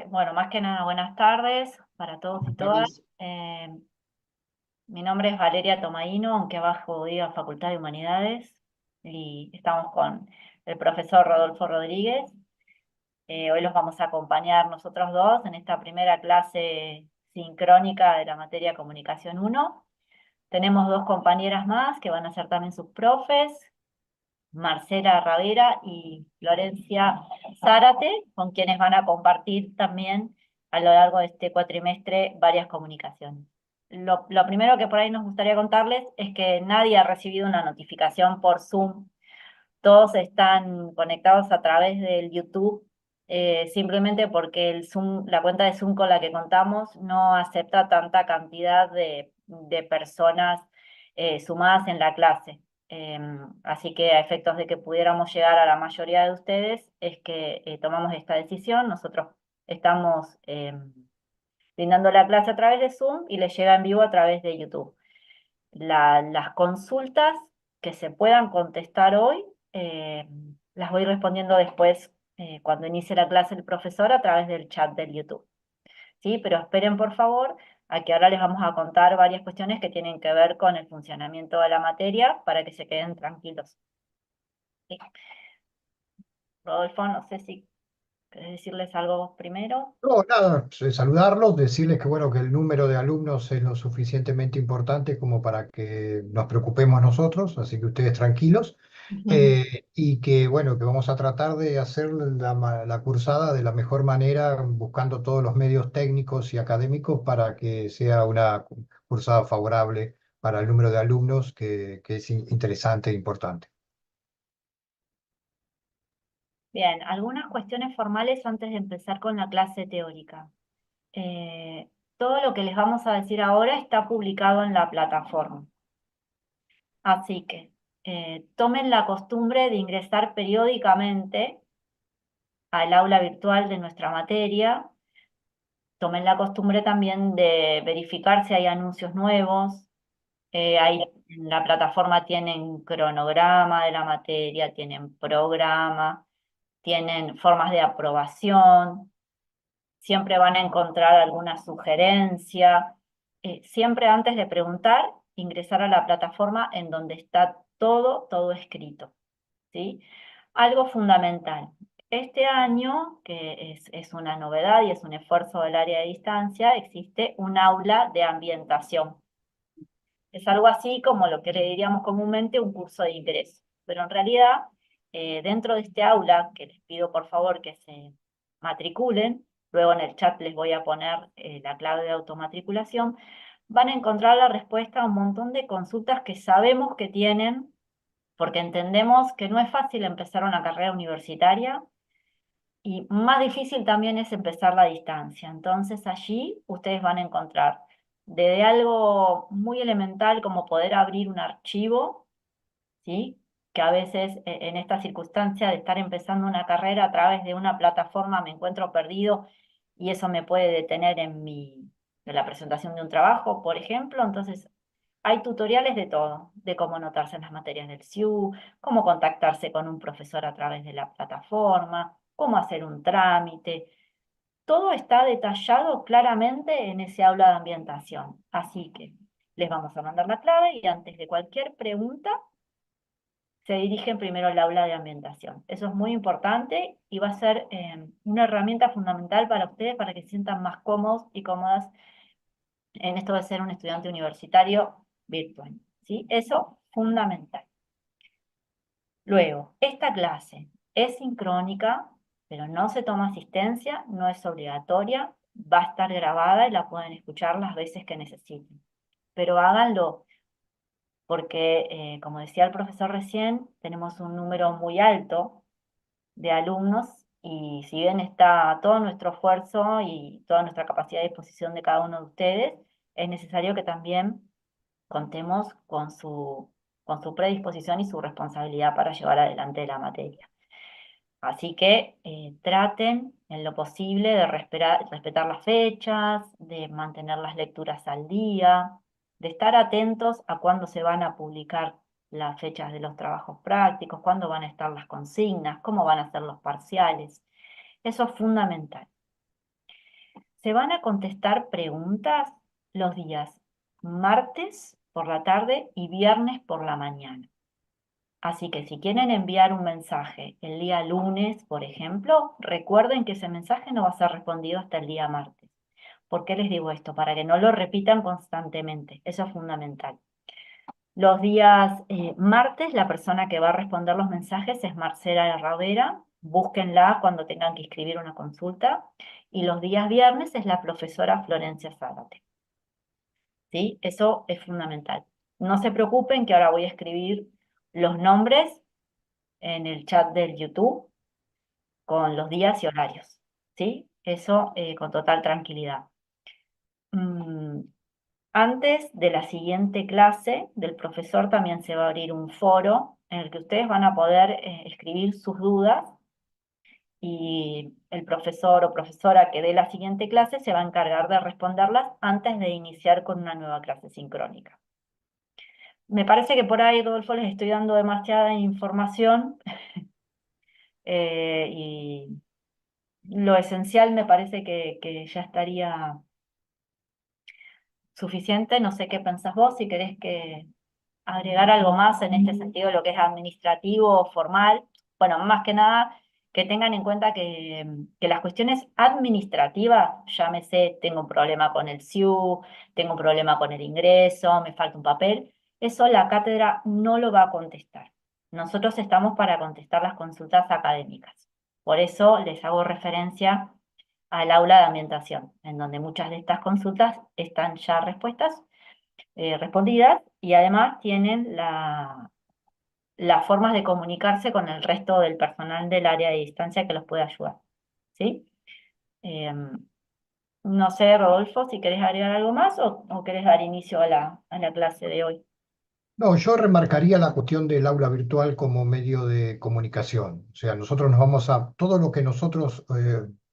Bueno, más que nada, buenas tardes para todos y Buenas todas. tardes. Eh, Mi nombre es Valeria Tomaino, aunque abajo diga Facultad de Humanidades, y estamos con el profesor Rodolfo Rodríguez. Hoy los vamos a acompañar nosotros dos en esta primera clase sincrónica de la materia Comunicación 1. Tenemos dos compañeras más que van a ser también sus profes, Marcela Ravera y Florencia Zárate, con quienes van a compartir también a lo largo de este cuatrimestre varias comunicaciones. Lo primero que por ahí nos gustaría contarles es que nadie ha recibido una notificación por Zoom. Todos están conectados a través del YouTube, simplemente porque el Zoom, la cuenta de Zoom con la que contamos no acepta tanta cantidad de personas sumadas en la clase. Así que a efectos de que pudiéramos llegar a la mayoría de ustedes, es que tomamos esta decisión. Nosotros estamos brindando la clase a través de Zoom y les llega en vivo a través de YouTube. Las consultas que se puedan contestar hoy, eh, las voy respondiendo después, cuando inicie la clase el profesor a través del chat del YouTube. ¿Sí? Pero esperen, por favor, a que ahora les vamos a contar varias cuestiones que tienen que ver con el funcionamiento de la materia para que se queden tranquilos. ¿Sí? Rodolfo, no sé si querés decirles algo vos primero. No, nada, saludarlos, decirles que bueno, que el número de alumnos es lo suficientemente importante como para que nos preocupemos nosotros, así que ustedes tranquilos, y que bueno, que vamos a tratar de hacer la cursada de la mejor manera, buscando todos los medios técnicos y académicos para que sea una cursada favorable para el número de alumnos que es interesante e importante. Bien, algunas cuestiones formales antes de empezar con la clase teórica. Todo lo que les vamos a decir ahora está publicado en la plataforma. Así que tomen la costumbre de ingresar periódicamente al aula virtual de nuestra materia. Tomen la costumbre también de verificar si hay anuncios nuevos. En la plataforma tienen cronograma de la materia, tienen programa, tienen formas de aprobación. Siempre van a encontrar alguna sugerencia. Siempre antes de preguntar, ingresar a la plataforma en donde está todo escrito, ¿sí? Algo fundamental. Este año, que es una novedad y es un esfuerzo del área de distancia, existe un aula de ambientación. Es algo así como lo que le diríamos comúnmente un curso de ingreso. Pero en realidad, dentro de este aula, que les pido por favor que se matriculen, luego en el chat les voy a poner la clave de automatriculación, van a encontrar la respuesta a un montón de consultas que sabemos que tienen, porque entendemos que no es fácil empezar una carrera universitaria y más difícil también es empezar la distancia. Entonces allí ustedes van a encontrar desde algo muy elemental como poder abrir un archivo, ¿sí? Que a veces en esta circunstancia de estar empezando una carrera a través de una plataforma me encuentro perdido y eso me puede detener en la presentación de un trabajo, por ejemplo. Entonces hay tutoriales de todo, de cómo anotarse en las materias del SIU, cómo contactarse con un profesor a través de la plataforma, cómo hacer un trámite. Todo está detallado claramente en ese aula de ambientación. Así que les vamos a mandar la clave y antes de cualquier pregunta se dirigen primero al aula de ambientación. Eso es muy importante y va a ser una herramienta fundamental para ustedes para que se sientan más cómodos y cómodas en esto de ser un estudiante universitario virtual. ¿Sí? Eso fundamental. Luego, esta clase es sincrónica, pero no se toma asistencia, no es obligatoria, va a estar grabada y la pueden escuchar las veces que necesiten. Pero háganlo porque, como decía el profesor recién, tenemos un número muy alto de alumnos y si bien está todo nuestro esfuerzo y toda nuestra capacidad de disposición de cada uno de ustedes, es necesario que también contemos con su predisposición y su responsabilidad para llevar adelante la materia. Así que traten en lo posible de respetar las fechas, de mantener las lecturas al día, de estar atentos a cuándo se van a publicar las fechas de los trabajos prácticos, cuándo van a estar las consignas, cómo van a ser los parciales. Eso es fundamental. se van a contestar preguntas los días martes por la tarde y viernes por la mañana. Así que si quieren enviar un mensaje el día lunes, por ejemplo, recuerden que ese mensaje no va a ser respondido hasta el día martes. ¿Por qué les digo esto? Para que no lo repitan constantemente. Eso es fundamental. Los días martes, la persona que va a responder los mensajes es Marcela Ravera. Búsquenla cuando tengan que escribir una consulta. Y los días viernes es la profesora Florencia Zárate. ¿Sí? Eso es fundamental. No se preocupen que ahora voy a escribir los nombres en el chat del YouTube con los días y horarios. ¿Sí? Eso con total tranquilidad. Mm, Antes de la siguiente clase del profesor también se va a abrir un foro en el que ustedes van a poder escribir sus dudas y el profesor o profesora que dé la siguiente clase se va a encargar de responderlas antes de iniciar con una nueva clase sincrónica. Me parece que por ahí, Rodolfo, les estoy dando demasiada información y lo esencial me parece que ya estaría suficiente. No sé qué pensás vos, si querés que agregar algo más en este sentido, lo que es administrativo o formal. Bueno, más que nada que tengan en cuenta que las cuestiones administrativas, llámese, tengo un problema con el SIU, tengo un problema con el ingreso, me falta un papel, eso la cátedra no lo va a contestar. Nosotros estamos para contestar las consultas académicas. Por eso les hago referencia al aula de ambientación, en donde muchas de estas consultas están ya respondidas y además tienen las formas de comunicarse con el resto del personal del área de distancia que los puede ayudar. ¿Sí? No sé, Rodolfo, si querés agregar algo más o querés dar inicio a la clase de hoy. No, yo remarcaría la cuestión del aula virtual como medio de comunicación. O sea, nosotros nos vamos a, todo lo que nosotros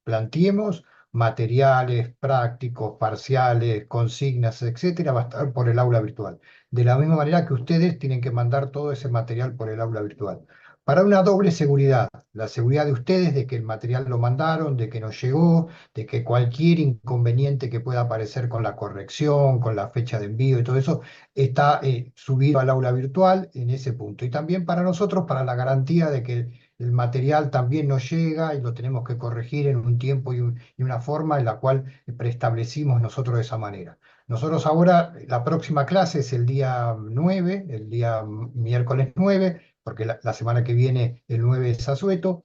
planteemos, materiales, prácticos, parciales, consignas, etcétera, va a estar por el aula virtual. De la misma manera que ustedes tienen que mandar todo ese material por el aula virtual. Para una doble seguridad, la seguridad de ustedes de que el material lo mandaron, de que nos llegó, de que cualquier inconveniente que pueda aparecer con la corrección, con la fecha de envío y todo eso, está subido al aula virtual en ese punto. Y también para nosotros, para la garantía de que el material también nos llega y lo tenemos que corregir en un tiempo y una forma en la cual preestablecimos nosotros de esa manera. Nosotros ahora, la próxima clase es el día 9, el día miércoles 9, porque la semana que viene el 9 es asueto.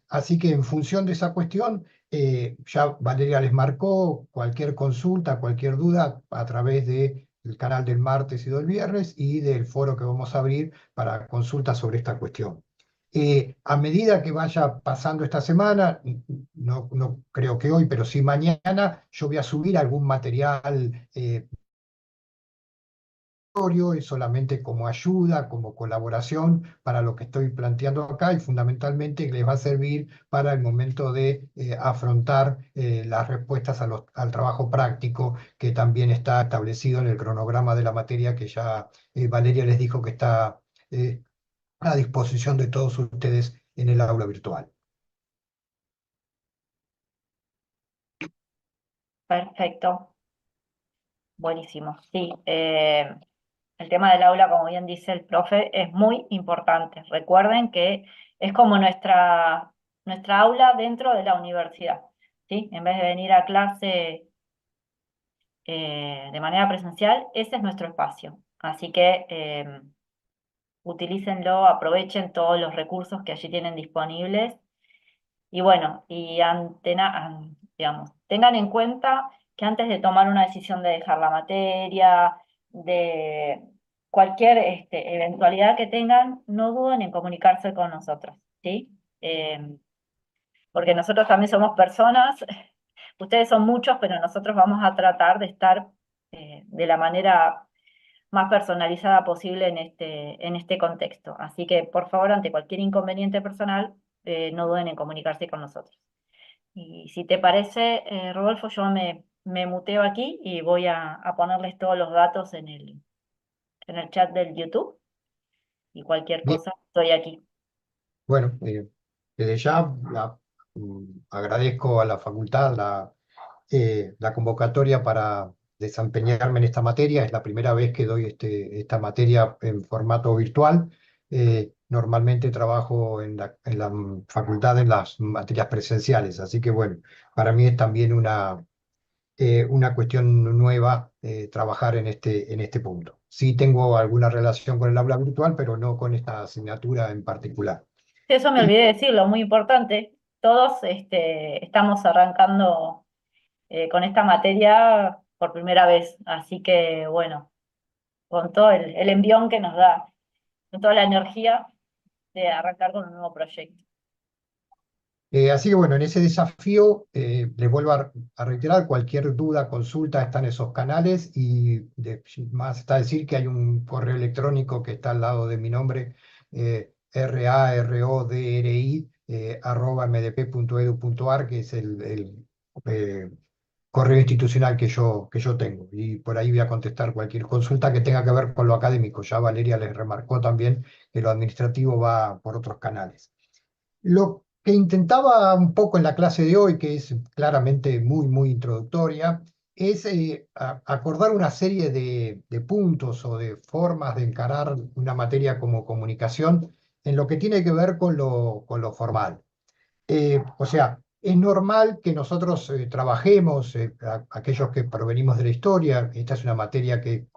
Así que en función de esa cuestión, ya Valeria les marcó cualquier consulta, cualquier duda a través del canal del martes y del viernes y del foro que vamos a abrir para consultas sobre esta cuestión. A medida que vaya pasando esta semana, no creo que hoy, pero sí mañana, yo voy a subir algún material es solamente como ayuda, como colaboración para lo que estoy planteando acá y fundamentalmente les va a servir para el momento de afrontar las respuestas al trabajo práctico que también está establecido en el cronograma de la materia que ya Valeria les dijo que está eh, a disposición de todos ustedes en el aula virtual. Perfecto, buenísimo. Sí, el tema del aula, como bien dice el profe, es muy importante. Recuerden que es como nuestra aula dentro de la universidad. ¿Sí? En vez de venir a clase de manera presencial, ese es nuestro espacio. Así que utilícenlo, aprovechen todos los recursos que allí tienen disponibles. Y bueno, digamos, tengan en cuenta que antes de tomar una decisión de dejar la materia, de cualquier eventualidad que tengan, no duden en comunicarse con nosotros, ¿sí? Porque nosotros también somos personas, ustedes son muchos, pero nosotros vamos a tratar de estar de la manera más personalizada posible en este contexto. Así que, por favor, ante cualquier inconveniente personal, no duden en comunicarse con nosotros. Y si te parece, Rodolfo, yo me muteo aquí y voy a ponerles todos los datos en el chat del YouTube y cualquier Bien, cosa, estoy aquí. bueno, desde ya agradezco a la facultad la convocatoria para desempeñarme en esta materia. Es la primera vez que doy esta materia en formato virtual. Normalmente trabajo en la facultad en las materias presenciales, así que bueno, para mí es también una cuestión nueva trabajar en este punto. Sí tengo alguna relación con el aula virtual, pero no con esta asignatura en particular. Sí, eso me Y olvidé decirlo, muy importante. Todos estamos arrancando con esta materia por primera vez, así que bueno, con todo el envión que nos da, con toda la energía de arrancar con un nuevo proyecto. así que bueno, en ese desafío les vuelvo a reiterar, cualquier duda, consulta, están esos canales y más está decir que hay un correo electrónico que está al lado de mi nombre, RARODRI, @mdp.edu.ar, que es el, eh, correo institucional que yo tengo. Y por ahí voy a contestar cualquier consulta que tenga que ver con lo académico. Ya Valeria les remarcó también que lo administrativo va por otros canales. Lo que intentaba un poco en la clase de hoy, que es claramente muy introductoria, es acordar una serie de puntos o de formas de encarar una materia como comunicación en lo que tiene que ver con lo formal. O sea, es normal que nosotros trabajemos, aquellos que provenimos de la historia. Esta es una materia que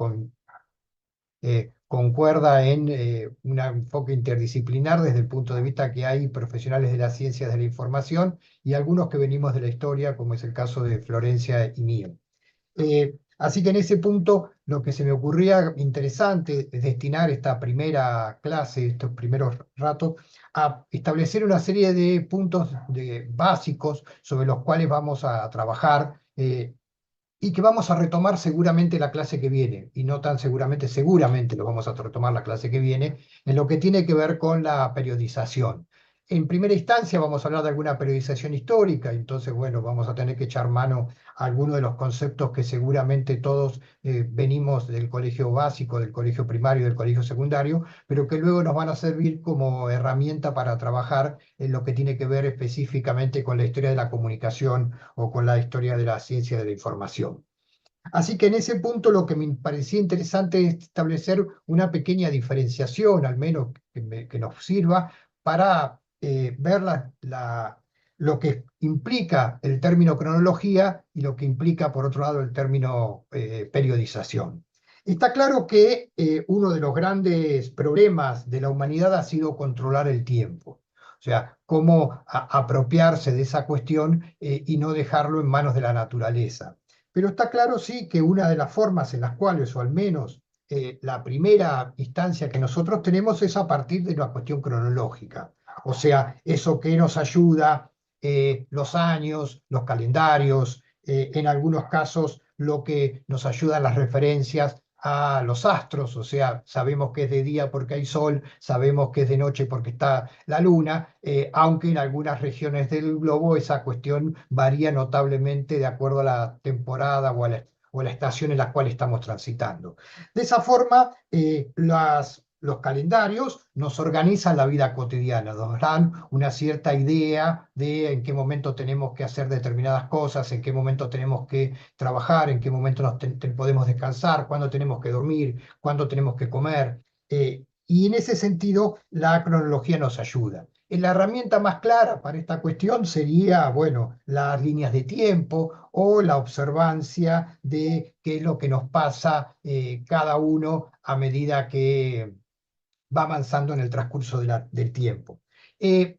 concuerda en un enfoque interdisciplinar desde el punto de vista que hay profesionales de las ciencias de la información y algunos que venimos de la historia, como es el caso de Florencia y mío. Así que en ese punto lo que se me ocurría interesante es destinar esta primera clase, estos primeros ratos, a establecer una serie de puntos básicos sobre los cuales vamos a trabajar, y que vamos a retomar seguramente la clase que viene, y no tan seguramente, seguramente lo vamos a retomar la clase que viene, en lo que tiene que ver con la periodización. En primera instancia vamos a hablar de alguna periodización histórica, entonces, bueno, vamos a tener que echar mano a algunos de los conceptos que seguramente todos venimos del colegio básico, del colegio primario, del colegio secundario, pero que luego nos van a servir como herramienta para trabajar en lo que tiene que ver específicamente con la historia de la comunicación o con la historia de la ciencia de la información. Así que en ese punto lo que me parecía interesante es establecer una pequeña diferenciación, al menos que nos sirva para ver lo que implica el término cronología y lo que implica, por otro lado, el término periodización. Está claro que uno de los grandes problemas de la humanidad ha sido controlar el tiempo. O sea, cómo apropiarse de esa cuestión y no dejarlo en manos de la naturaleza. Pero está claro, sí, que una de las formas en las cuales, o al menos la primera instancia que nosotros tenemos, es a partir de una cuestión cronológica. O sea, eso que nos ayuda, los años, los calendarios, en algunos casos lo que nos ayudan las referencias a los astros. O sea, sabemos que es de día porque hay sol, sabemos que es de noche porque está la luna, aunque en algunas regiones del globo esa cuestión varía notablemente de acuerdo a la temporada o a la estación en la cual estamos transitando. De esa forma, los calendarios nos organizan la vida cotidiana, nos dan una cierta idea de en qué momento tenemos que hacer determinadas cosas, en qué momento tenemos que trabajar, en qué momento podemos descansar, cuándo tenemos que dormir, cuándo tenemos que comer. Y en ese sentido, la cronología nos ayuda. La herramienta más clara para esta cuestión sería, bueno, las líneas de tiempo o la observancia de qué es lo que nos pasa cada uno a medida que va avanzando en el transcurso del tiempo.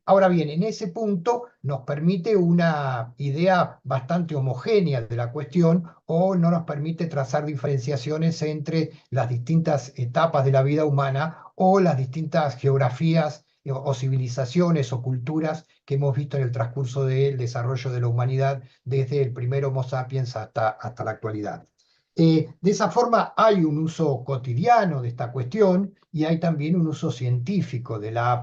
Ahora bien, en ese punto nos permite una idea bastante homogénea de la cuestión, o no nos permite trazar diferenciaciones entre las distintas etapas de la vida humana o las distintas geografías o civilizaciones o culturas que hemos visto en el transcurso del desarrollo de la humanidad desde el primer Homo sapiens hasta la actualidad. De esa forma hay un uso cotidiano de esta cuestión y hay también un uso científico de la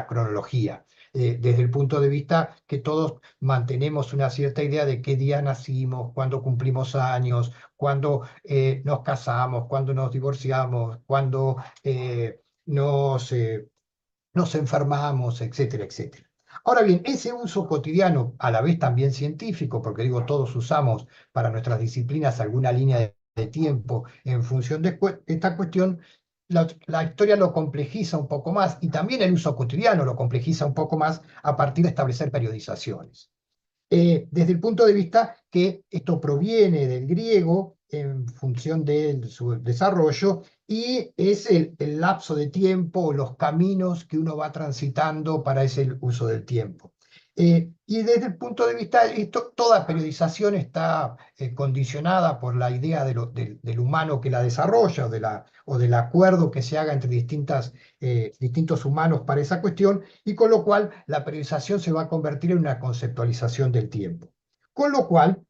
cronología, desde el punto de vista que todos mantenemos una cierta idea de qué día nacimos, cuándo cumplimos años, cuándo nos casamos, cuándo nos divorciamos, cuándo nos enfermamos, etcétera, etcétera. Ahora bien, ese uso cotidiano, a la vez también científico, porque digo, todos usamos para nuestras disciplinas alguna línea de tiempo en función de esta cuestión, la historia lo complejiza un poco más y también el uso cotidiano lo complejiza un poco más a partir de establecer periodizaciones. Desde el punto de vista que esto proviene del griego en función de su desarrollo y es el lapso de tiempo o los caminos que uno va transitando para ese uso del tiempo. Y desde el punto de vista, toda periodización está condicionada por la idea del humano que la desarrolla o del acuerdo que se haga entre distintos humanos para esa cuestión, y con lo cual la periodización se va a convertir en una conceptualización del tiempo. Con lo cual,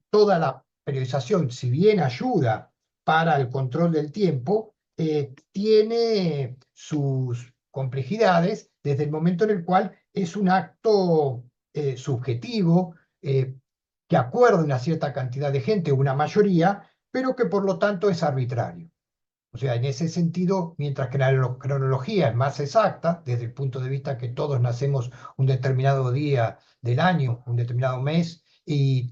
toda la periodización, si bien ayuda para el control del tiempo, tiene sus complejidades desde el momento en el cual es un acto subjetivo que acuerda una cierta cantidad de gente, una mayoría, pero que por lo tanto es arbitrario. O sea, en ese sentido, mientras que la cronología es más exacta, desde el punto de vista que todos nacemos un determinado día del año, un determinado mes, y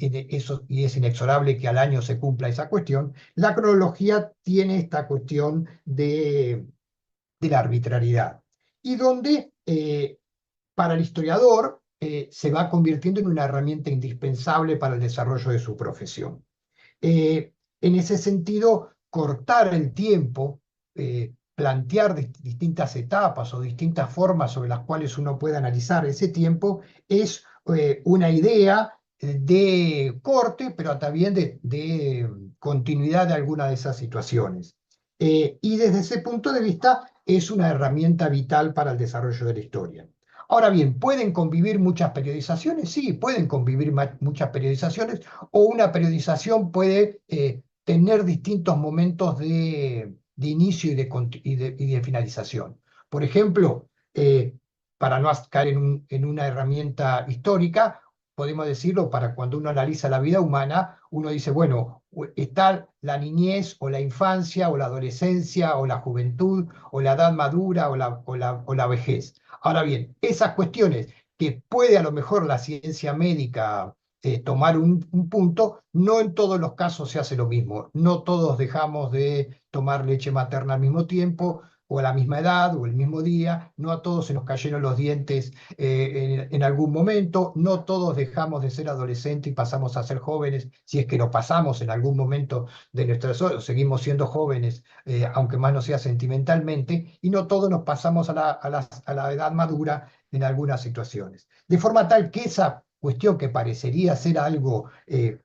es inexorable que al año se cumpla esa cuestión, la cronología tiene esta cuestión de la arbitrariedad. Y donde para el historiador se va convirtiendo en una herramienta indispensable para el desarrollo de su profesión. En ese sentido, cortar el tiempo, plantear distintas etapas o distintas formas sobre las cuales uno puede analizar ese tiempo, es una idea de corte, pero también de continuidad de alguna de esas situaciones. Y desde ese punto de vista es una herramienta vital para el desarrollo de la historia. Ahora bien, ¿pueden convivir muchas periodizaciones? Sí, pueden convivir muchas periodizaciones, o una periodización puede tener distintos momentos de inicio y de finalización. Por ejemplo, para no caer en una herramienta histórica, podemos decirlo, para cuando uno analiza la vida humana, uno dice, bueno, está la niñez o la infancia o la adolescencia o la juventud o la edad madura o la vejez. Ahora bien, esas cuestiones que puede a lo mejor la ciencia médica tomar un punto, no en todos los casos se hace lo mismo. No todos dejamos de tomar leche materna al mismo tiempo, o a la misma edad, o el mismo día. No a todos se nos cayeron los dientes en algún momento. No todos dejamos de ser adolescentes y pasamos a ser jóvenes, si es que lo pasamos en algún momento de nuestra vida. Seguimos siendo jóvenes, aunque más no sea sentimentalmente, y no todos nos pasamos a la edad madura en algunas situaciones. De forma tal que esa cuestión que parecería ser algo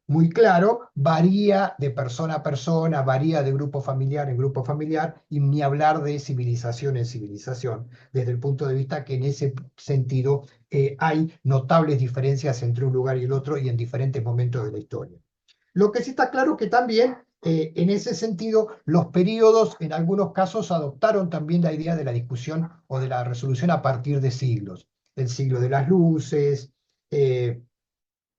muy claro, varía de persona a persona, varía de grupo familiar en grupo familiar, y ni hablar de civilización en civilización, desde el punto de vista que en ese sentido hay notables diferencias entre un lugar y el otro y en diferentes momentos de la historia. Lo que sí está claro que también, en ese sentido, los períodos en algunos casos adoptaron también la idea de la discusión o de la resolución a partir de siglos. El siglo de las luces, eh,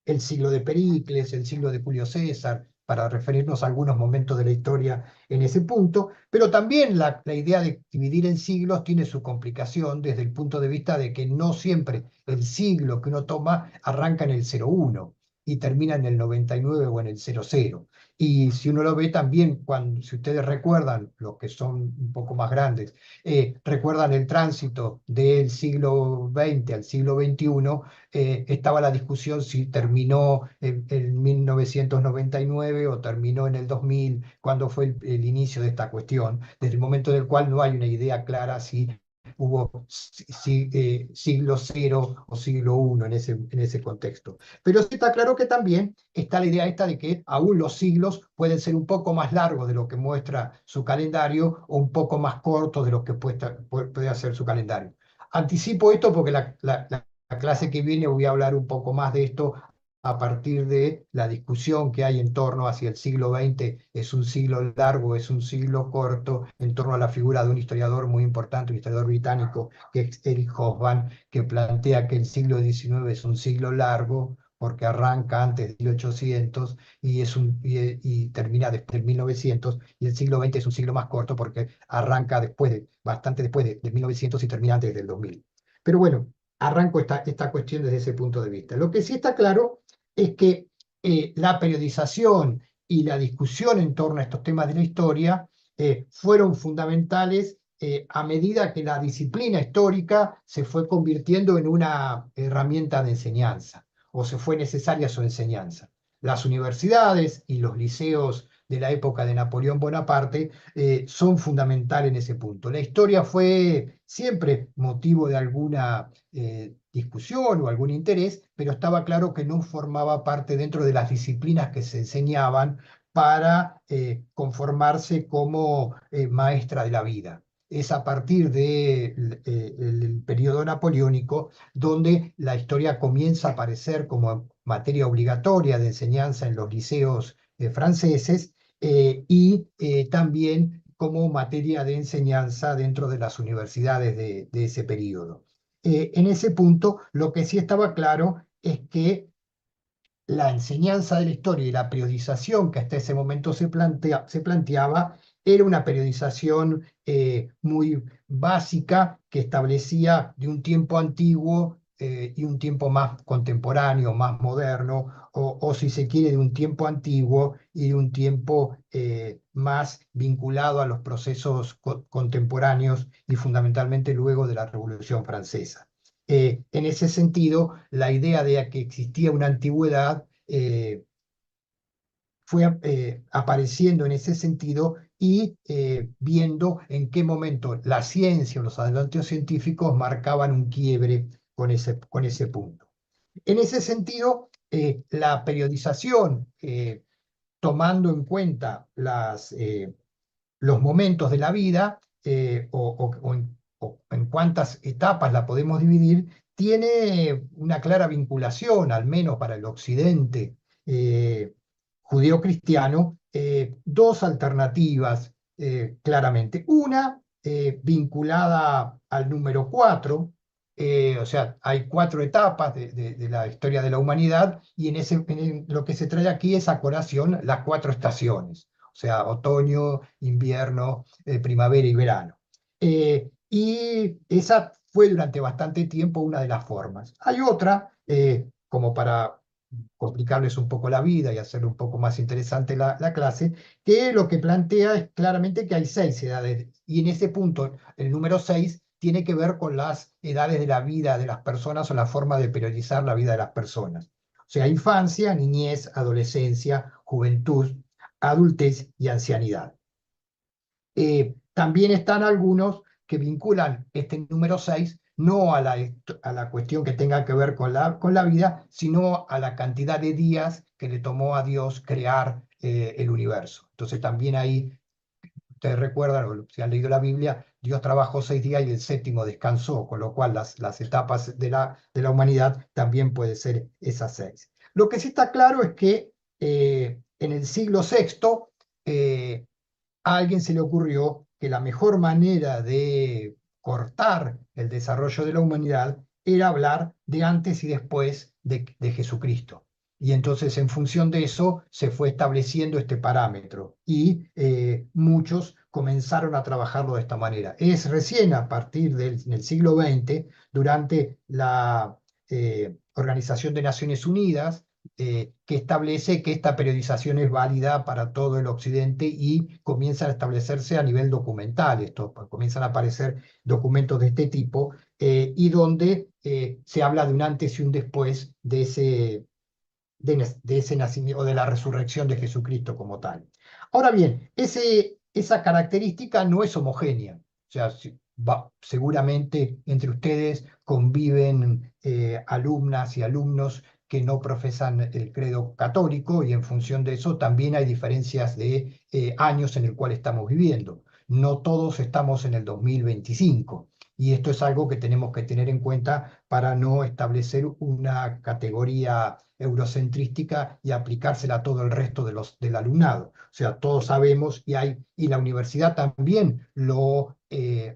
el siglo de Pericles, el siglo de Julio César, para referirnos a algunos momentos de la historia en ese punto, pero también la idea de dividir en siglos tiene su complicación desde el punto de vista de que no siempre el siglo que uno toma arranca en el 01 y termina en el 99 o en el 00. Y si uno lo ve también, si ustedes recuerdan, los que son un poco más grandes, recuerdan el tránsito del siglo XX al siglo XXI, estaba la discusión si terminó en 1999 o terminó en el 2000, cuando fue el inicio de esta cuestión, desde el momento en el cual no hay una idea clara si hubo siglo cero o siglo uno en ese contexto. Pero sí está claro que también está la idea esta de que aún los siglos pueden ser un poco más largos de lo que muestra su calendario, o un poco más cortos de lo que puede hacer su calendario. Anticipo esto porque la clase que viene voy a hablar un poco más de esto a partir de la discusión que hay en torno a si el siglo XX es un siglo largo, es un siglo corto, en torno a la figura de un historiador muy importante, un historiador británico, que es Eric Hobsbawm, que plantea que el siglo XIX es un siglo largo porque arranca antes de 1800 y termina después de 1900, y el siglo XX es un siglo más corto porque arranca bastante después de 1900 y termina antes del 2000. Pero bueno, arranco esta cuestión desde ese punto de vista. Lo que sí está claro es que la periodización y la discusión en torno a estos temas de la historia fueron fundamentales a medida que la disciplina histórica se fue convirtiendo en una herramienta de enseñanza, o se fue necesaria su enseñanza. Las universidades y los liceos de la época de Napoleón Bonaparte son fundamentales en ese punto. La historia fue siempre motivo de alguna discusión o algún interés, pero estaba claro que no formaba parte dentro de las disciplinas que se enseñaban para conformarse como maestra de la vida. Es a partir del periodo napoleónico donde la historia comienza a aparecer como materia obligatoria de enseñanza en los liceos franceses y también como materia de enseñanza dentro de las universidades de ese periodo. En ese punto, lo que sí estaba claro es que la enseñanza de la historia y la periodización que hasta ese momento se planteaba era una periodización muy básica que establecía de un tiempo antiguo y un tiempo más contemporáneo, más moderno, o si se quiere, de un tiempo antiguo y de un tiempo más vinculado a los procesos contemporáneos y fundamentalmente luego de la Revolución Francesa. En ese sentido, la idea de que existía una antigüedad fue apareciendo en ese sentido y viendo en qué momento la ciencia o los adelantos científicos marcaban un quiebre con ese punto. En ese sentido, la periodización, tomando en cuenta los momentos de la vida o en cuántas etapas la podemos dividir, tiene una clara vinculación, al menos para el occidente judío-cristiano, dos alternativas claramente. Una vinculada al número 4, o sea, hay 4 etapas de la historia de la humanidad y lo que se trae aquí es a colación las 4 estaciones, o sea, otoño, invierno, primavera y verano. Y esa fue durante bastante tiempo una de las formas. Hay otra, como para complicarles un poco la vida y hacerle un poco más interesante la clase, que lo que plantea es claramente que hay 6 edades. Y en ese punto, el número 6 tiene que ver con las edades de la vida de las personas o la forma de periodizar la vida de las personas. O sea, infancia, niñez, adolescencia, juventud, adultez y ancianidad. También están algunos que vinculan este número 6 no a la cuestión que tenga que ver con la vida, sino a la cantidad de días que le tomó a Dios crear el universo. Entonces también ahí, ustedes recuerdan, o si han leído la Biblia, Dios trabajó 6 días y el séptimo descansó, con lo cual las etapas de la humanidad también puede ser esas 6. Lo que sí está claro es que en el siglo sexto a alguien se le ocurrió que la mejor manera de cortar el desarrollo de la humanidad era hablar de antes y después de Jesucristo. Y entonces en función de eso se fue estableciendo este parámetro y muchos comenzaron a trabajarlo de esta manera. Es recién a partir del siglo XX, durante la Organización de Naciones Unidas, que establece que esta periodización es válida para todo el occidente y comienzan a establecerse a nivel documental. Comienzan a aparecer documentos de este tipo y donde se habla de un antes y un después de ese nacimiento o de la resurrección de Jesucristo como tal. Ahora bien, esa característica no es homogénea. O sea, seguramente entre ustedes conviven alumnas y alumnos que no profesan el credo católico y en función de eso también hay diferencias de años en el cual estamos viviendo. No todos estamos en el 2025 y esto es algo que tenemos que tener en cuenta para no establecer una categoría eurocentrística y aplicársela a todo el resto del alumnado. O sea, todos sabemos y la universidad también lo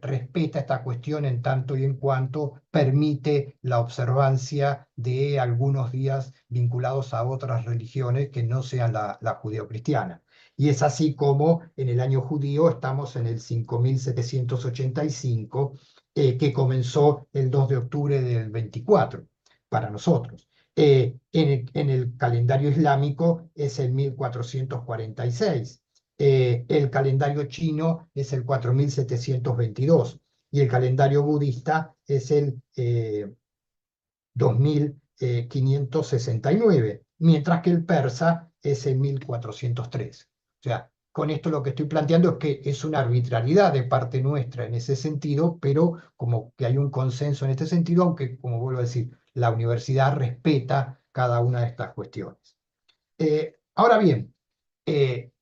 respeta esta cuestión en tanto y en cuanto permite la observancia de algunos días vinculados a otras religiones que no sean la judeocristiana. Y es así como en el año judío estamos en el 5785, que comenzó el 2 de octubre del 24 para nosotros. En el calendario islámico es el 1446. El calendario chino es el 4722 y el calendario budista es el 2569, mientras que el persa es el 1403. O sea, con esto lo que estoy planteando es que es una arbitrariedad de parte nuestra en ese sentido, pero como que hay un consenso en este sentido, aunque, como vuelvo a decir, la universidad respeta cada una de estas cuestiones. Ahora bien, eh,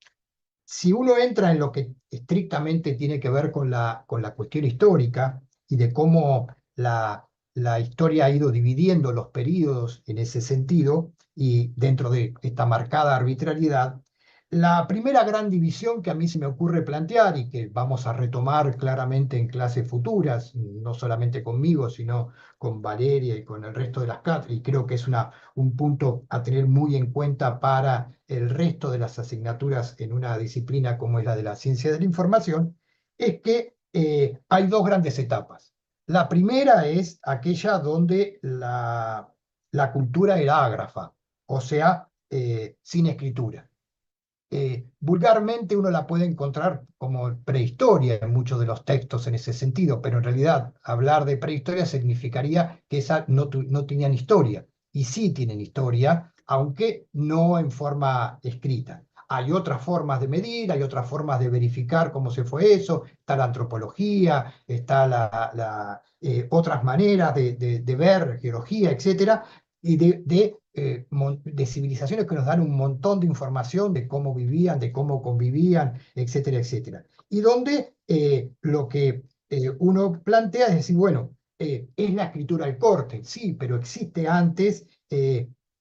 si uno entra en lo que estrictamente tiene que ver con la cuestión histórica y de cómo la historia ha ido dividiendo los periodos en ese sentido y dentro de esta marcada arbitrariedad, la primera gran división que a mí se me ocurre plantear y que vamos a retomar claramente en clases futuras, no solamente conmigo, sino con Valeria y con el resto de las cátedras, y creo que es un punto a tener muy en cuenta para el resto de las asignaturas en una disciplina como es la de la ciencia de la información, es que hay dos grandes etapas. La primera es aquella donde la cultura era ágrafa, o sea, sin escritura. Vulgarmente uno la puede encontrar como prehistoria en muchos de los textos en ese sentido, pero en realidad hablar de prehistoria significaría que esa no tenían historia, y sí tienen historia, aunque no en forma escrita. Hay otras formas de medir, hay otras formas de verificar cómo se fue eso, está la antropología, está otras maneras de ver geología, etcétera, y de civilizaciones que nos dan un montón de información de cómo vivían, de cómo convivían, etcétera, etcétera. Y donde lo que uno plantea es decir, bueno, es la escritura al corte, sí, pero existe antes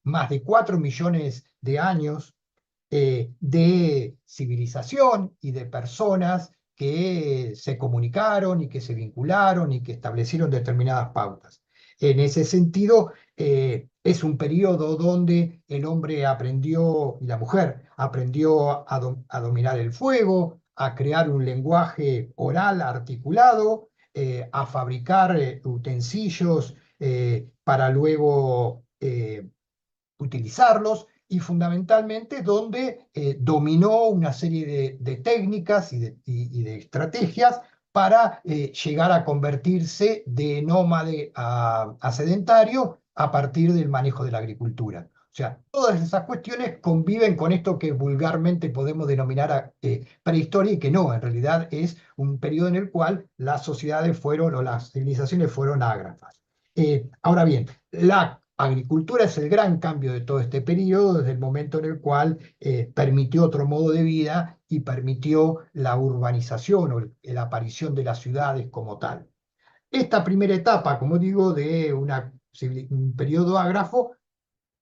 más de 4 millones de años de civilización y de personas que se comunicaron y que se vincularon y que establecieron determinadas pautas. En ese sentido, es un periodo donde el hombre aprendió, y la mujer aprendió a dominar el fuego, a crear un lenguaje oral articulado, a fabricar utensilios para luego utilizarlos y fundamentalmente donde dominó una serie de técnicas y de estrategias para llegar a convertirse de nómade a sedentario a partir del manejo de la agricultura. O sea, todas esas cuestiones conviven con esto que vulgarmente podemos denominar prehistoria y que no, en realidad es un periodo en el cual las sociedades fueron o las civilizaciones fueron ágrafas. Ahora bien, la agricultura es el gran cambio de todo este periodo, desde el momento en el cual permitió otro modo de vida y permitió la urbanización o la aparición de las ciudades como tal. Esta primera etapa, como digo, de un periodo ágrafo,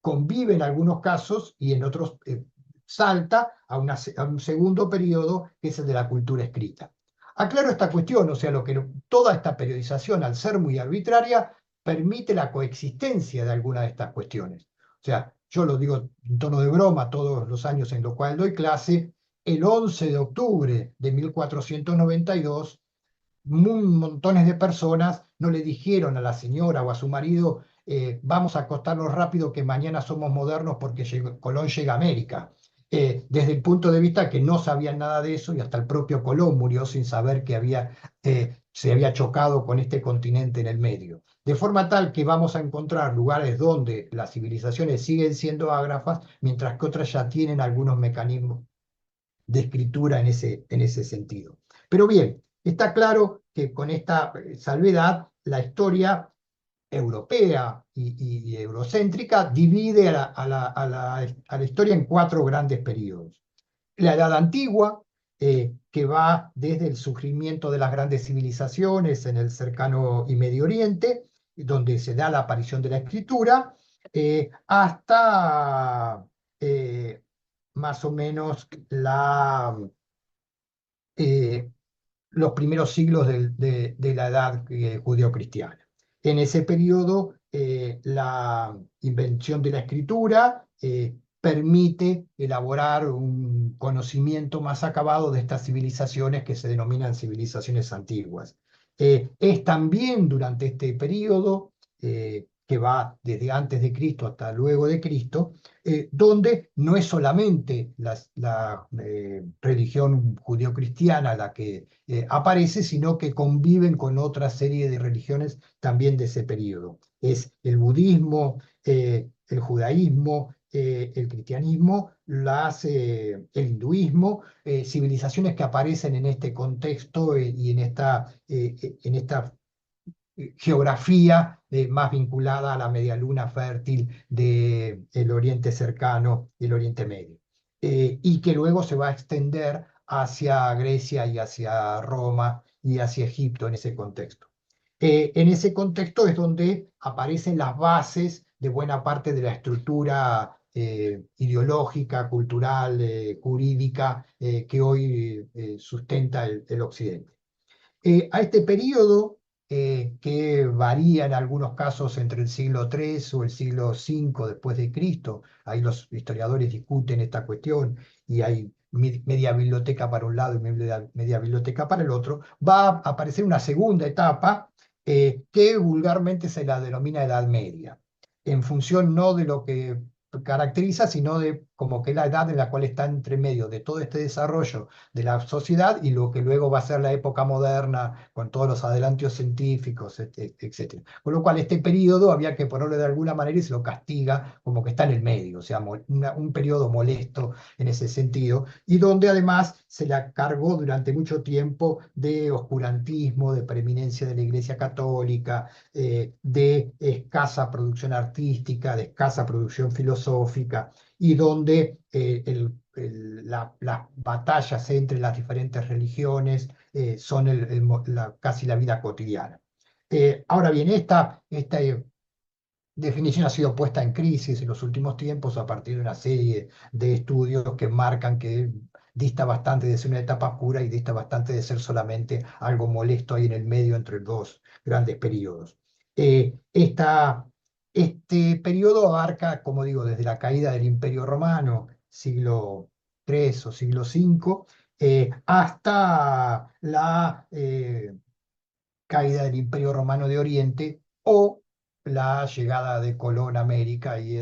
convive en algunos casos y en otros salta a un segundo periodo, que es el de la cultura escrita. Aclaro esta cuestión, o sea, toda esta periodización, al ser muy arbitraria, permite la coexistencia de alguna de estas cuestiones. O sea, yo lo digo en tono de broma todos los años en los cuales doy clase, el 11 de octubre de 1492 montones de personas no le dijeron a la señora o a su marido, vamos a acostarnos rápido que mañana somos modernos porque Colón llega a América. Desde el punto de vista que no sabían nada de eso y hasta el propio Colón murió sin saber que se había chocado con este continente en el medio. De forma tal que vamos a encontrar lugares donde las civilizaciones siguen siendo ágrafas, mientras que otras ya tienen algunos mecanismos de escritura en ese sentido. Pero bien, está claro que con esta salvedad, la historia europea y eurocéntrica divide a la historia en cuatro grandes periodos. La Edad Antigua, que va desde el surgimiento de las grandes civilizaciones en el cercano y Medio Oriente, donde se da la aparición de la escritura, hasta más o menos eh, los primeros siglos de la edad judío-cristiana. En ese periodo, la invención de la escritura permite elaborar un conocimiento más acabado de estas civilizaciones que se denominan civilizaciones antiguas. Es también durante este periodo, que va desde antes de Cristo hasta luego de Cristo, donde no es solamente la religión judeocristiana la que aparece, sino que conviven con otra serie de religiones también de ese periodo. Es el budismo, el judaísmo, el cristianismo, el hinduismo, civilizaciones que aparecen en este contexto y en esta geografía más vinculada a la media luna fértil del Oriente Cercano y el Oriente Medio, y que luego se va a extender hacia Grecia y hacia Roma y hacia Egipto en ese contexto. En ese contexto es donde aparecen las bases de buena parte de la estructura ideológica, cultural, jurídica que hoy sustenta el Occidente. A este periodo, que varía en algunos casos entre el siglo III o el siglo V después de Cristo, ahí los historiadores discuten esta cuestión y hay media biblioteca para un lado y media biblioteca para el otro, va a aparecer una segunda etapa que vulgarmente se la denomina Edad Media, en función no de lo que caracteriza, sino de como que la edad en la cual está entre medio de todo este desarrollo de la sociedad y lo que luego va a ser la época moderna con todos los adelantos científicos, etcétera. Con lo cual este periodo había que ponerlo de alguna manera y se lo castiga como que está en el medio, o sea, un periodo molesto en ese sentido, y donde además se la cargó durante mucho tiempo de oscurantismo, de preeminencia de la Iglesia Católica, de escasa producción artística, de escasa producción filosófica, y donde las batallas entre las diferentes religiones son casi la vida cotidiana. Ahora bien, esta definición ha sido puesta en crisis en los últimos tiempos a partir de una serie de estudios que marcan que dista bastante de ser una etapa pura y dista bastante de ser solamente algo molesto ahí en el medio entre dos grandes periodos. Este periodo abarca, como digo, desde la caída del Imperio Romano, siglo III o siglo V, hasta la caída del Imperio Romano de Oriente o la llegada de Colón a América y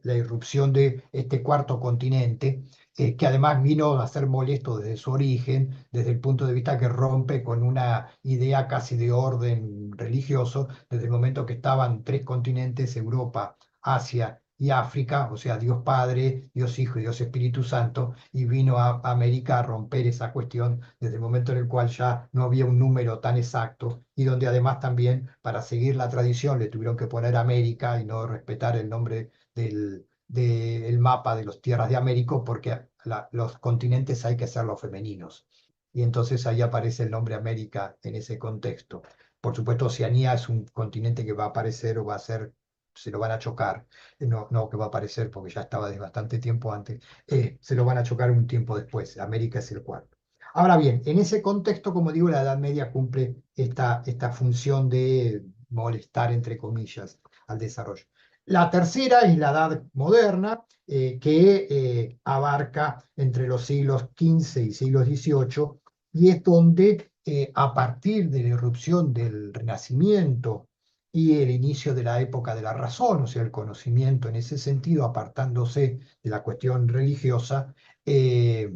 la irrupción de este cuarto continente, que además vino a ser molesto desde su origen, desde el punto de vista que rompe con una idea casi de orden religioso, desde el momento que estaban tres continentes, Europa, Asia y África, o sea, Dios Padre, Dios Hijo y Dios Espíritu Santo, y vino a América a romper esa cuestión desde el momento en el cual ya no había un número tan exacto y donde además también para seguir la tradición le tuvieron que poner América y no respetar el nombre del mapa de las tierras de América porque los continentes hay que hacerlos femeninos. Y entonces ahí aparece el nombre América en ese contexto. Por supuesto, Oceanía es un continente que va a aparecer o va a ser, se lo van a chocar, no que va a aparecer porque ya estaba desde bastante tiempo antes, se lo van a chocar un tiempo después. América es el cuarto. Ahora bien, en ese contexto, como digo, la Edad Media cumple esta función de molestar, entre comillas, al desarrollo. La tercera es la Edad Moderna, que abarca entre los siglos XV y siglos XVIII, y es donde, a partir de la irrupción del Renacimiento y el inicio de la época de la razón, o sea, el conocimiento en ese sentido, apartándose de la cuestión religiosa, eh,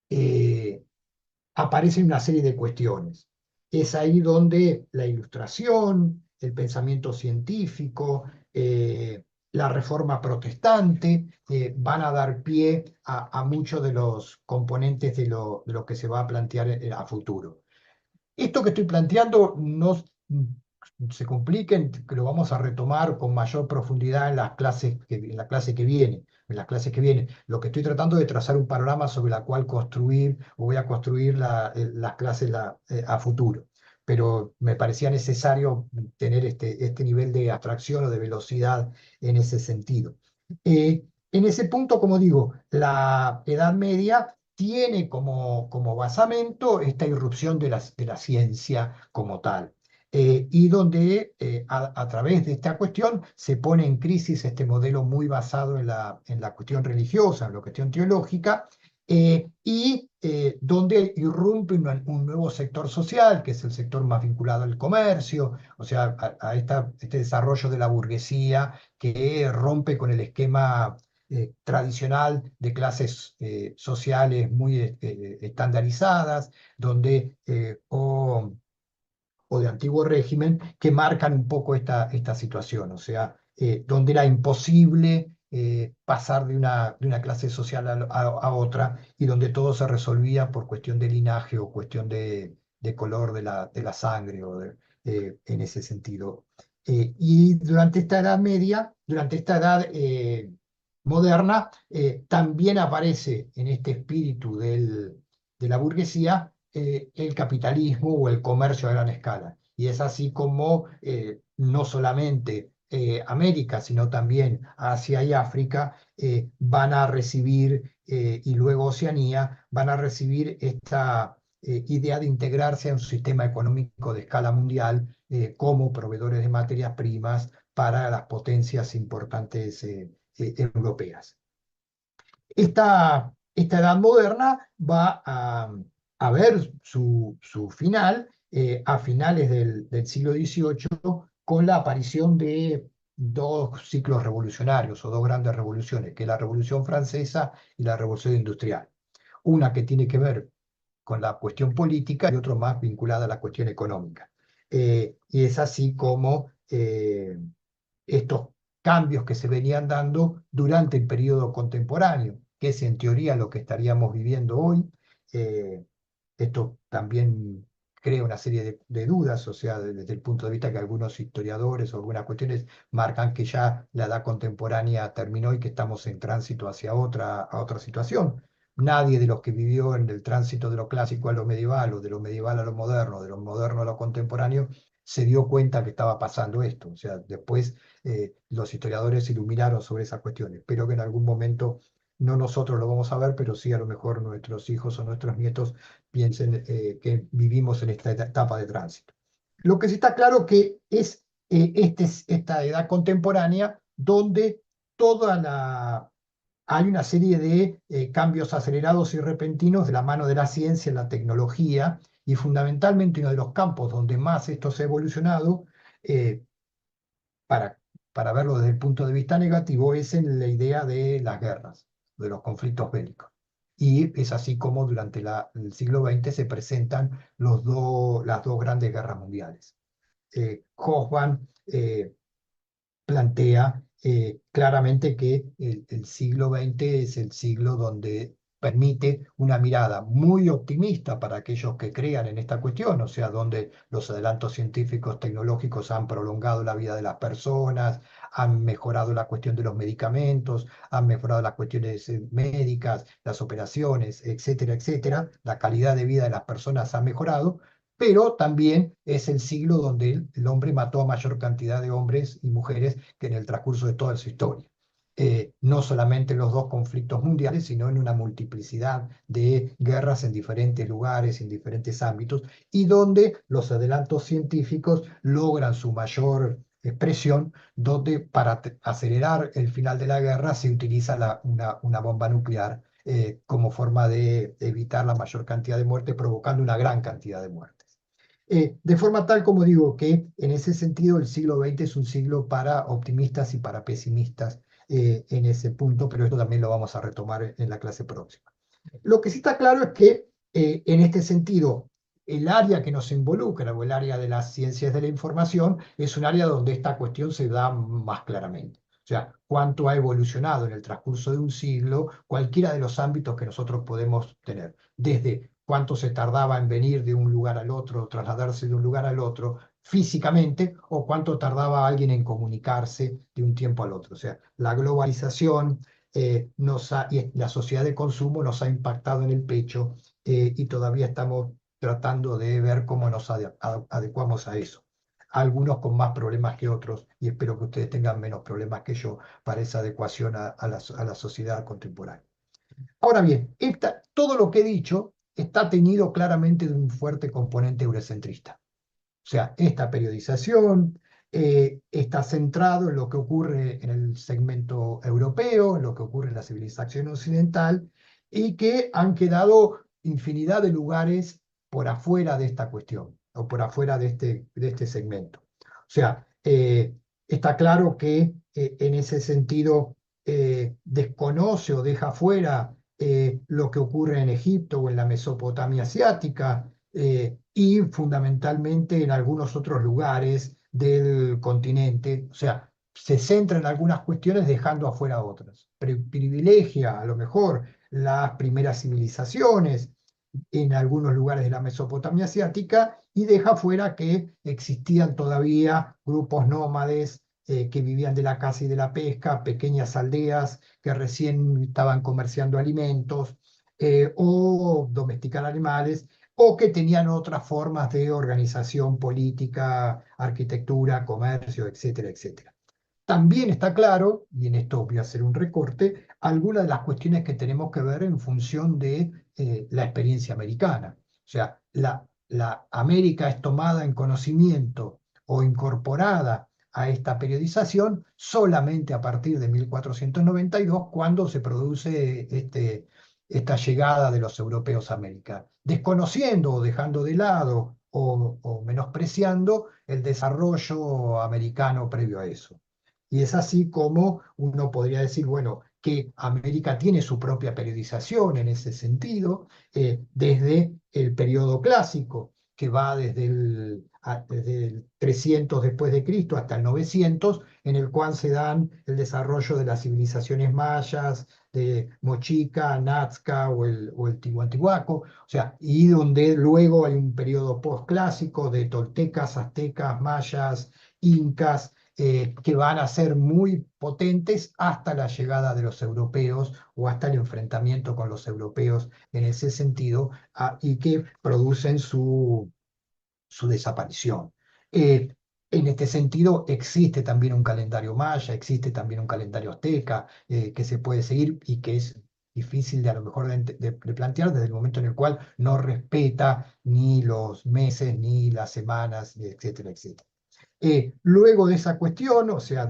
eh, aparecen una serie de cuestiones. Es ahí donde la ilustración, el pensamiento científico, la reforma protestante van a dar pie a muchos de los componentes de lo que se va a plantear a futuro. Esto que estoy planteando no se compliquen, que lo vamos a retomar con mayor profundidad en la clase que viene, en las clases que vienen. Lo que estoy tratando de trazar un panorama sobre la cual construir o voy a construir las clases a futuro. Pero me parecía necesario tener este nivel de abstracción o de velocidad en ese sentido. En ese punto, como digo, la Edad Media tiene como basamento esta irrupción de la ciencia como tal. y donde a través de esta cuestión se pone en crisis este modelo muy basado en la cuestión religiosa, en la cuestión teológica, donde irrumpe un nuevo sector social, que es el sector más vinculado al comercio, o sea, este desarrollo de la burguesía que rompe con el esquema tradicional de clases sociales muy estandarizadas, donde o de antiguo régimen que marcan un poco esta situación, o sea, donde era imposible pasar de una clase social a otra y donde todo se resolvía por cuestión de linaje o cuestión de color de la sangre en ese sentido. Y durante esta Edad Media, durante esta Edad moderna, también aparece en este espíritu de la burguesía el capitalismo o el comercio a gran escala. Y es así como no solamente América, sino también Asia y África van a recibir, y luego Oceanía, van a recibir esta idea de integrarse a un sistema económico de escala mundial como proveedores de materias primas para las potencias importantes europeas. Esta edad moderna va a ver su final a finales del siglo XVIII con la aparición de dos ciclos revolucionarios o dos grandes revoluciones, que es la Revolución Francesa y la Revolución Industrial. Una que tiene que ver con la cuestión política y otro más vinculada a la cuestión económica. Y es así como estos cambios que se venían dando durante el periodo contemporáneo, que es en teoría lo que estaríamos viviendo hoy. Eh, Esto también crea una serie de dudas, o sea, desde el punto de vista que algunos historiadores o algunas cuestiones marcan que ya la edad contemporánea terminó y que estamos en tránsito hacia a otra situación. Nadie de los que vivió en el tránsito de lo clásico a lo medieval, o de lo medieval a lo moderno, de lo moderno a lo contemporáneo, se dio cuenta que estaba pasando esto. O sea, después los historiadores se iluminaron sobre esas cuestiones. Espero que en algún momento, no nosotros lo vamos a ver, pero sí a lo mejor nuestros hijos o nuestros nietos piensen que vivimos en esta etapa de tránsito. Lo que sí está claro que es esta edad contemporánea donde toda hay una serie de cambios acelerados y repentinos de la mano de la ciencia, la tecnología, y fundamentalmente uno de los campos donde más esto se ha evolucionado, eh, para, para verlo desde el punto de vista negativo, es en la idea de las guerras, de los conflictos bélicos. Y es así como durante el siglo XX se presentan las dos grandes guerras mundiales. Hobsbawm plantea claramente que el siglo XX es el siglo donde permite una mirada muy optimista para aquellos que crean en esta cuestión, o sea, donde los adelantos científicos tecnológicos han prolongado la vida de las personas, han mejorado la cuestión de los medicamentos, han mejorado las cuestiones médicas, las operaciones, etcétera, etcétera. La calidad de vida de las personas ha mejorado, pero también es el siglo donde el hombre mató a mayor cantidad de hombres y mujeres que en el transcurso de toda su historia. No solamente en los dos conflictos mundiales, sino en una multiplicidad de guerras en diferentes lugares, en diferentes ámbitos, y donde los adelantos científicos logran su mayor expresión, donde para acelerar el final de la guerra se utiliza una bomba nuclear como forma de evitar la mayor cantidad de muertes, provocando una gran cantidad de muertes. De forma tal como digo que en ese sentido el siglo XX es un siglo para optimistas y para pesimistas en ese punto, pero esto también lo vamos a retomar en la clase próxima. Lo que sí está claro es que en este sentido el área que nos involucra o el área de las ciencias de la información es un área donde esta cuestión se da más claramente. O sea, cuánto ha evolucionado en el transcurso de un siglo cualquiera de los ámbitos que nosotros podemos tener, desde cuánto se tardaba en venir de un lugar al otro, trasladarse de un lugar al otro físicamente, o cuánto tardaba alguien en comunicarse de un tiempo al otro. O sea, la globalización y la sociedad de consumo nos ha impactado en el pecho y todavía estamos tratando de ver cómo nos adecuamos a eso. Algunos con más problemas que otros, y espero que ustedes tengan menos problemas que yo para esa adecuación a la sociedad contemporánea. Ahora bien, todo lo que he dicho está teñido claramente de un fuerte componente eurocentrista. O sea, esta periodización está centrado en lo que ocurre en el segmento europeo, en lo que ocurre en la civilización occidental, y que han quedado infinidad de lugares por afuera de esta cuestión, o por afuera de este segmento. O sea, está claro que en ese sentido desconoce o deja fuera lo que ocurre en Egipto o en la Mesopotamia asiática, y fundamentalmente en algunos otros lugares del continente. O sea, se centra en algunas cuestiones dejando afuera otras. Privilegia a lo mejor las primeras civilizaciones en algunos lugares de la Mesopotamia asiática y deja fuera que existían todavía grupos nómades que vivían de la caza y de la pesca, pequeñas aldeas que recién estaban comerciando alimentos o domesticar animales, o que tenían otras formas de organización política, arquitectura, comercio, etcétera, etcétera. También está claro, y en esto voy a hacer un recorte, algunas de las cuestiones que tenemos que ver en función de la experiencia americana. O sea, la América es tomada en conocimiento o incorporada a esta periodización solamente a partir de 1492, cuando se produce esta llegada de los europeos a América, desconociendo o dejando de lado o menospreciando el desarrollo americano previo a eso. Y es así como uno podría decir, bueno, que América tiene su propia periodización en ese sentido, desde el periodo clásico, que va desde el 300 después de Cristo hasta el 900, en el cual se dan el desarrollo de las civilizaciones mayas, de Mochica, Nazca o el Tihuantihuaco, o sea, y donde luego hay un periodo postclásico de toltecas, aztecas, mayas, incas, que van a ser muy potentes hasta la llegada de los europeos o hasta el enfrentamiento con los europeos en ese sentido, y que producen su desaparición. Eh, en este sentido, existe también un calendario maya, existe también un calendario azteca que se puede seguir y que es difícil de a lo mejor de plantear desde el momento en el cual no respeta ni los meses, ni las semanas, etcétera, etcétera. Luego de esa cuestión, o sea,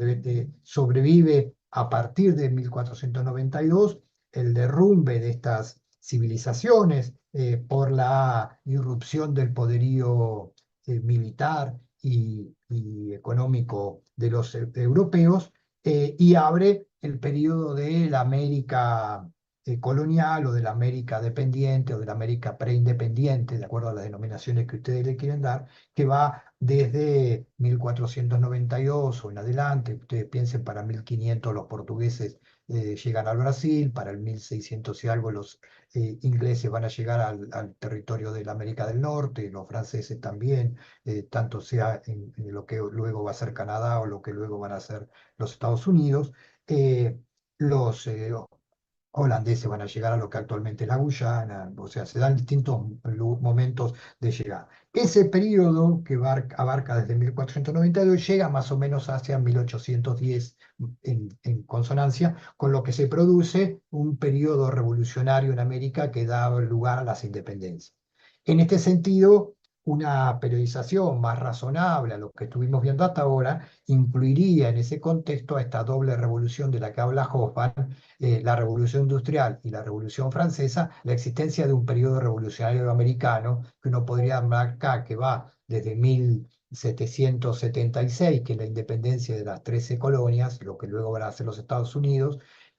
sobrevive a partir de 1492 el derrumbe de estas civilizaciones por la irrupción del poderío militar y económico de los europeos, y abre el periodo de la América colonial, o de la América dependiente, o de la América preindependiente, de acuerdo a las denominaciones que ustedes le quieren dar, que va desde 1492 o en adelante. Ustedes piensen, para 1500 los portugueses llegan al Brasil, para el 1600 y algo los ingleses van a llegar al territorio de la América del Norte, los franceses también, tanto sea en lo que luego va a ser Canadá o lo que luego van a ser los Estados Unidos. Los holandeses van a llegar a lo que actualmente es la Guyana, o sea, se dan distintos momentos de llegada. Ese periodo que abarca desde 1492 llega más o menos hacia 1810, en consonancia con lo que se produce un periodo revolucionario en América que da lugar a las independencias. En este sentido, una periodización más razonable a lo que estuvimos viendo hasta ahora incluiría en ese contexto a esta doble revolución de la que habla Hoffman, la Revolución Industrial y la Revolución Francesa, la existencia de un periodo revolucionario americano que uno podría marcar que va desde 1776, que es la independencia de las 13 colonias, lo que luego van a ser los Estados Unidos,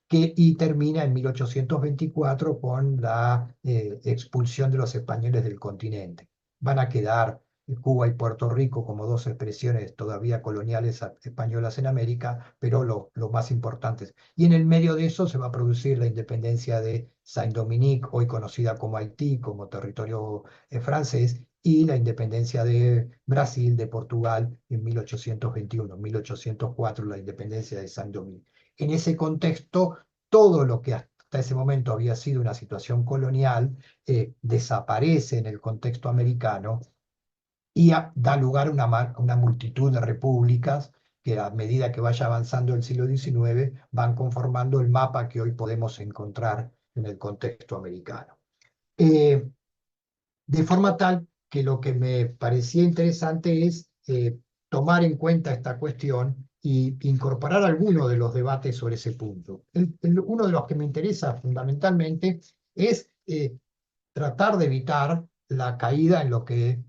y termina en 1824 con la expulsión de los españoles del continente. Van a quedar Cuba y Puerto Rico como dos expresiones todavía coloniales españolas en América, pero lo más importante. Y en el medio de eso se va a producir la independencia de Saint-Dominique, hoy conocida como Haití, como territorio francés, y la independencia de Brasil, de Portugal, en 1821, 1804, la independencia de Saint-Domingue. En ese contexto, todo lo que hasta ese momento había sido una situación colonial desaparece en el contexto americano y da lugar a una multitud de repúblicas que, a medida que vaya avanzando el siglo XIX, van conformando el mapa que hoy podemos encontrar en el contexto americano. Eh, de forma tal que lo que me parecía interesante es tomar en cuenta esta cuestión y incorporar alguno de los debates sobre ese punto. Uno de los que me interesa fundamentalmente es tratar de evitar la caída en lo que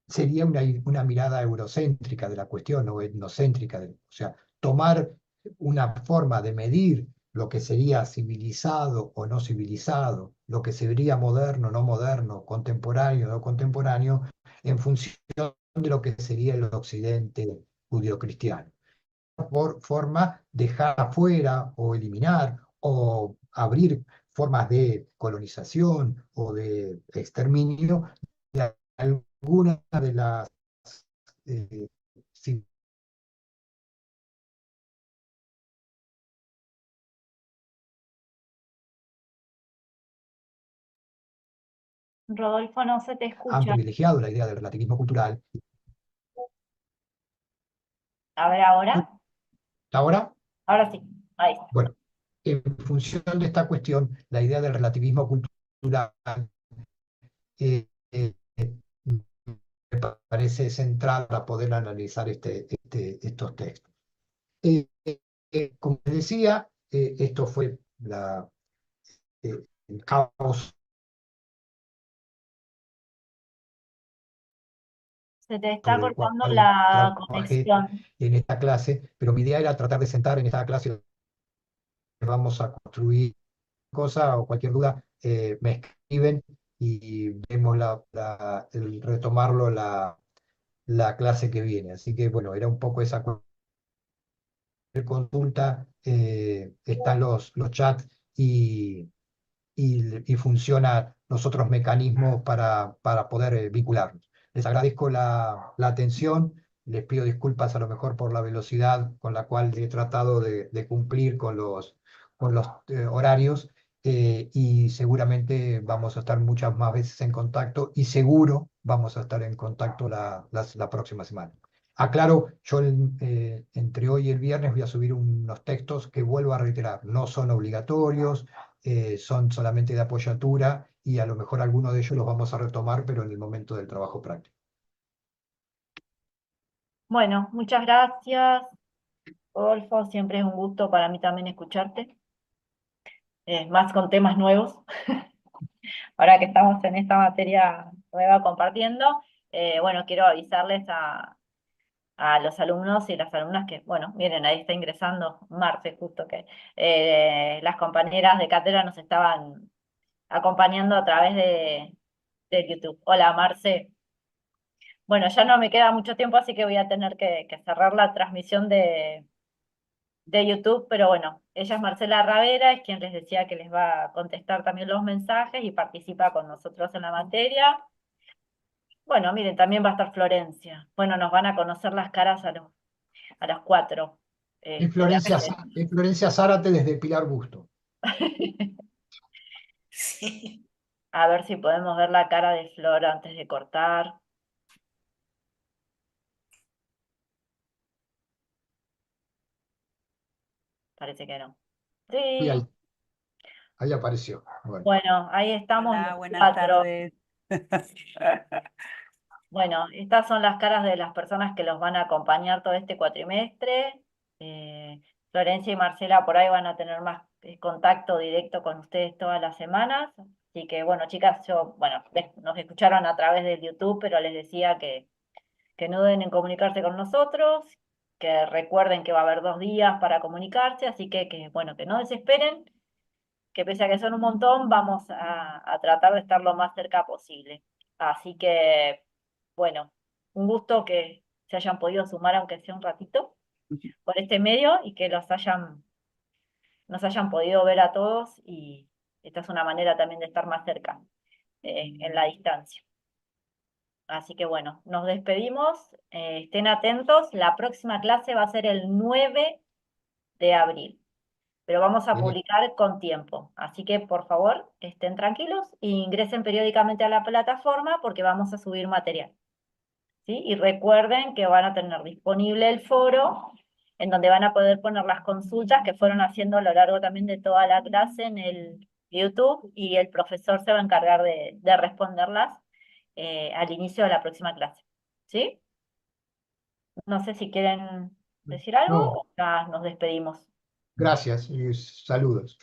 sería una mirada eurocéntrica de la cuestión o etnocéntrica, o sea, tomar una forma de medir lo que sería civilizado o no civilizado, lo que sería moderno, no moderno, contemporáneo, no contemporáneo, en función de lo que sería el occidente judio-cristiano. Por forma, dejar afuera o eliminar o abrir formas de colonización o de exterminio de algunas de las eh, sí, Rodolfo, no se te han escucha. privilegiado la idea del relativismo cultural. A ver ahora. Ahora, Ahora sí. Ahí está. bueno, en función de esta cuestión, la idea del relativismo cultural eh, eh, me parece central para poder analizar estos textos. Como les decía, esto fue el caos Se te por está el cortando cual la trabajé conexión. en esta clase, pero mi idea era tratar de sentar en esta clase, vamos a construir cosa o cualquier duda, me escriben y vemos el retomarlo la clase que viene. Así que bueno, era un poco esa consulta, están los chats y funcionan los otros mecanismos para poder vincularnos. Les agradezco la atención, les pido disculpas a lo mejor por la velocidad con la cual he tratado de cumplir con los horarios, y seguramente vamos a estar muchas más veces en contacto y seguro vamos a estar en contacto la próxima semana. Aclaro, yo entre hoy y el viernes voy a subir unos textos que vuelvo a reiterar, no son obligatorios, son solamente de apoyatura y a lo mejor algunos de ellos los vamos a retomar, pero en el momento del trabajo práctico. Bueno, muchas gracias, Rodolfo. Siempre es un gusto para mí también escucharte, más con temas nuevos. Ahora que estamos en esta materia nueva compartiendo, bueno, quiero avisarles a los alumnos y las alumnas que, bueno, miren, ahí está ingresando Marce, justo que las compañeras de cátedra nos estaban acompañando a través de YouTube. Hola, Marce. Bueno, ya no me queda mucho tiempo, así que voy a tener que cerrar la transmisión de YouTube, pero bueno, ella es Marcela Ravera, es quien les decía que les va a contestar también los mensajes y participa con nosotros en la materia. Bueno, miren, también va a estar Florencia. Bueno, nos van a conocer las caras a los cuatro. Déjame Es Florencia Zárate desde Pilar Busto. a ver si podemos ver la cara de Flor antes de cortar. Parece que no. Y Sí, ahí apareció. Bueno, bueno, ahí estamos los Hola, buenas cuatro. tardes. Bueno, estas son las caras de las personas que los van a acompañar todo este cuatrimestre. Eh, Florencia y Marcela por ahí van a tener más contacto directo con ustedes todas las semanas. Así que, bueno, chicas, bueno, nos escucharon a través del YouTube, pero les decía que no duden en comunicarse con nosotros, que recuerden que va a haber 2 días para comunicarse, así bueno, que no desesperen, que pese a que son un montón, vamos a tratar de estar lo más cerca posible. Así que, bueno, un gusto que se hayan podido sumar, aunque sea un ratito, por este medio y que nos hayan podido ver a todos y esta es una manera también de estar más cerca en la distancia. Así que bueno, nos despedimos, estén atentos, la próxima clase va a ser el 9 de abril, pero vamos a bien, publicar con tiempo, así que por favor estén tranquilos e ingresen periódicamente a la plataforma porque vamos a subir material, ¿sí? Y recuerden que van a tener disponible el foro en donde van a poder poner las consultas que fueron haciendo a lo largo también de toda la clase YouTube y el profesor se va a encargar de responderlas al inicio de la próxima clase. ¿Sí? No sé si quieren decir algo No, o ya nos despedimos. gracias y saludos.